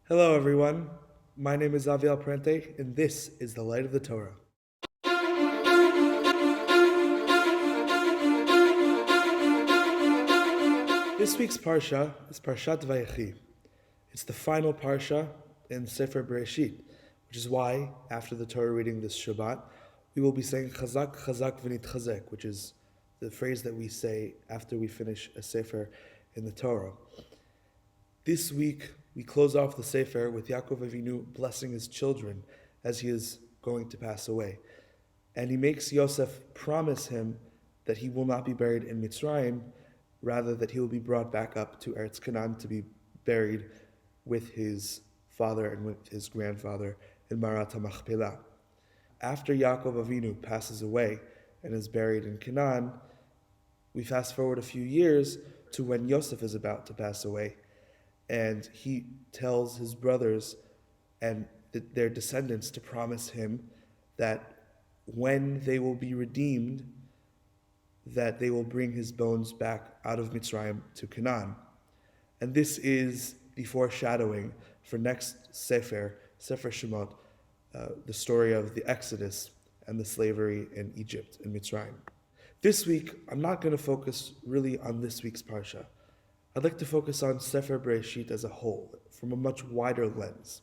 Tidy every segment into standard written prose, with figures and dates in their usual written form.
Hello, everyone. My name is Aviel Prente, and this is the Light of the Torah. This week's Parsha is Parshat Vayechi. It's the final Parsha in Sefer Bereisheet, which is why, after the Torah reading this Shabbat, we will be saying Chazak Chazak V'NitChazek, which is the phrase that we say after we finish a Sefer in the Torah. This week, we close off the Sefer with Yaakov Avinu blessing his children as he is going to pass away. And he makes Yosef promise him that he will not be buried in Mitzrayim, rather that he will be brought back up to Eretz Canaan to be buried with his father and with his grandfather in Marat HaMachpelah. After Yaakov Avinu passes away and is buried in Canaan, we fast forward a few years to when Yosef is about to pass away. And he tells his brothers and their descendants to promise him that when they will be redeemed, that they will bring his bones back out of Mitzrayim to Canaan. And this is the foreshadowing for next Sefer Shemot, the story of the Exodus and the slavery in Egypt, in Mitzrayim. This week, I'm not going to focus really on this week's Parsha. I'd like to focus on Sefer Bereisheet as a whole, from a much wider lens.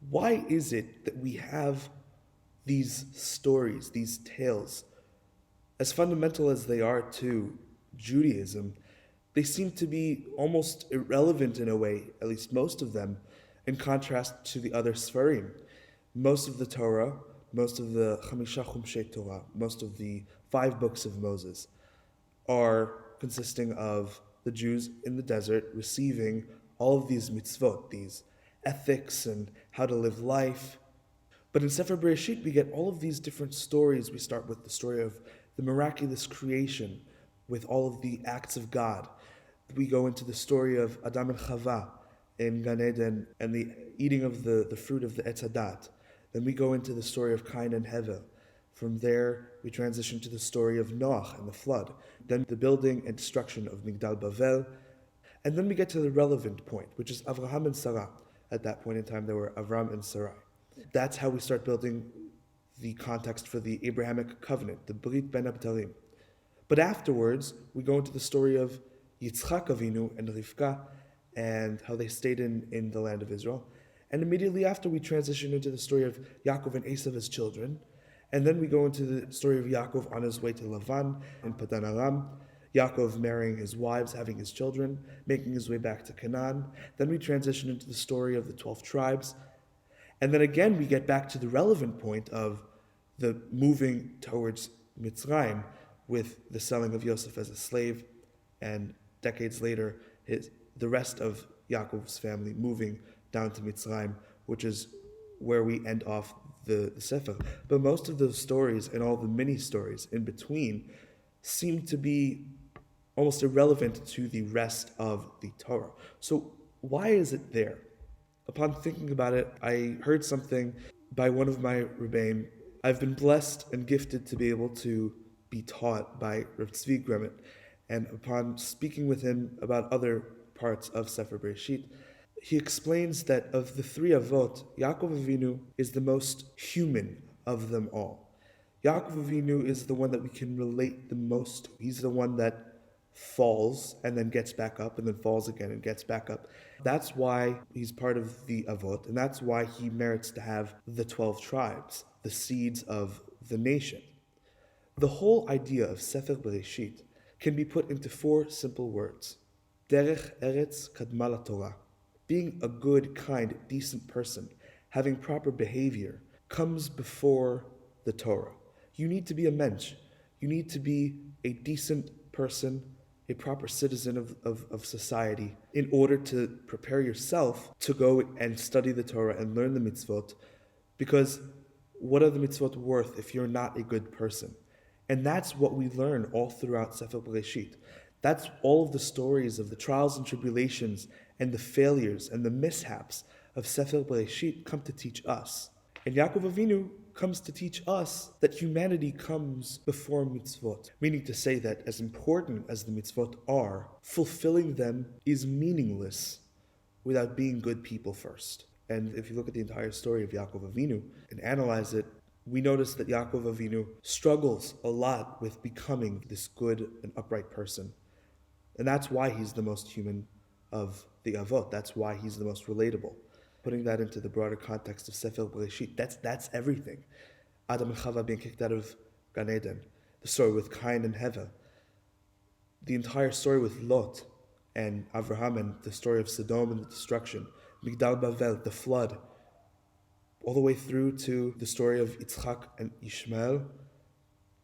Why is it that we have these stories, these tales? As fundamental as they are to Judaism, they seem to be almost irrelevant in a way, at least most of them, in contrast to the other Sfarim. Most of the Torah, most of the Chamishah Chumshei Torah, most of the 5 books of Moses are consisting of the Jews in the desert receiving all of these mitzvot, these ethics and how to live life. But in Sefer Bereisheet, we get all of these different stories. We start with the story of the miraculous creation with all of the acts of God. We go into the story of Adam and Chava in Gan Eden and the eating of the fruit of the Etz Hadat. Then we go into the story of Cain and Hevel. From there, we transition to the story of Noach and the flood. Then the building and destruction of Migdal Bavel. And then we get to the relevant point, which is Avraham and Sarah. At that point in time, there were Avram and Sarai. That's how we start building the context for the Abrahamic covenant, the Brit Ben Abtarim. But afterwards, we go into the story of Yitzchak Avinu and Rivka and how they stayed in the land of Israel. And immediately after, we transition into the story of Yaakov and Esav as children. And then we go into the story of Yaakov on his way to Lavan in Padan Aram, Yaakov marrying his wives, having his children, making his way back to Canaan. Then we transition into the story of the 12 tribes. And then again, we get back to the relevant point of the moving towards Mitzrayim with the selling of Yosef as a slave, and decades later, the rest of Yaakov's family moving down to Mitzrayim, which is where we end off the Sefer. But most of those stories and all the mini stories in between seem to be almost irrelevant to the rest of the Torah. So why is it there? Upon thinking about it, I heard something by one of my Rebbeim. I've been blessed and gifted to be able to be taught by Rav Tzvi Gremet. And upon speaking with him about other parts of Sefer Bereisheet, he explains that of the 3 Avot, Yaakov Avinu is the most human of them all. Yaakov Avinu is the one that we can relate the most to. He's the one that falls and then gets back up and then falls again and gets back up. That's why he's part of the Avot, and that's why he merits to have the 12 tribes, the seeds of the nation. The whole idea of Sefer Bereisheet can be put into 4 simple words. Derech Eretz Kadma LaTorah. Being a good, kind, decent person, having proper behavior, comes before the Torah. You need to be a mensch. You need to be a decent person, a proper citizen of society, in order to prepare yourself to go and study the Torah and learn the mitzvot, because what are the mitzvot worth if you're not a good person? And that's what we learn all throughout Sefer Bereisheet. That's all of the stories of the trials and tribulations and the failures and the mishaps of Sefer Bereisheet come to teach us. And Yaakov Avinu comes to teach us that humanity comes before mitzvot, meaning to say that as important as the mitzvot are, fulfilling them is meaningless without being good people first. And if you look at the entire story of Yaakov Avinu and analyze it, we notice that Yaakov Avinu struggles a lot with becoming this good and upright person. And that's why he's the most human of the Avot. That's why he's the most relatable. Putting that into the broader context of Sefer Bereisheet, that's everything. Adam and Chava being kicked out of Gan Eden, the story with Cain and Heva, the entire story with Lot and Avraham, and the story of Sodom and the destruction, Migdal Bavel, the flood, all the way through to the story of Yitzchak and Ishmael,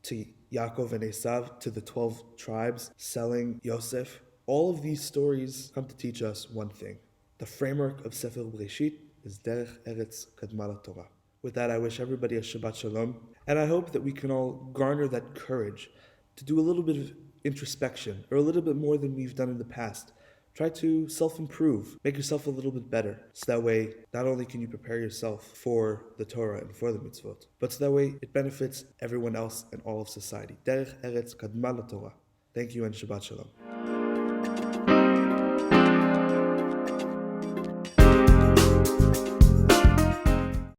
to Yaakov and Esav, to the 12 tribes selling Yosef. All of these stories come to teach us one thing. The framework of Sefer Bereisheet is Derech Eretz Kadma Torah. With that, I wish everybody a Shabbat Shalom, and I hope that we can all garner that courage to do a little bit of introspection, or a little bit more than we've done in the past. Try to self-improve, make yourself a little bit better, so that way not only can you prepare yourself for the Torah and for the mitzvot, but so that way it benefits everyone else and all of society. Derech Eretz Kadma Torah. Thank you and Shabbat Shalom.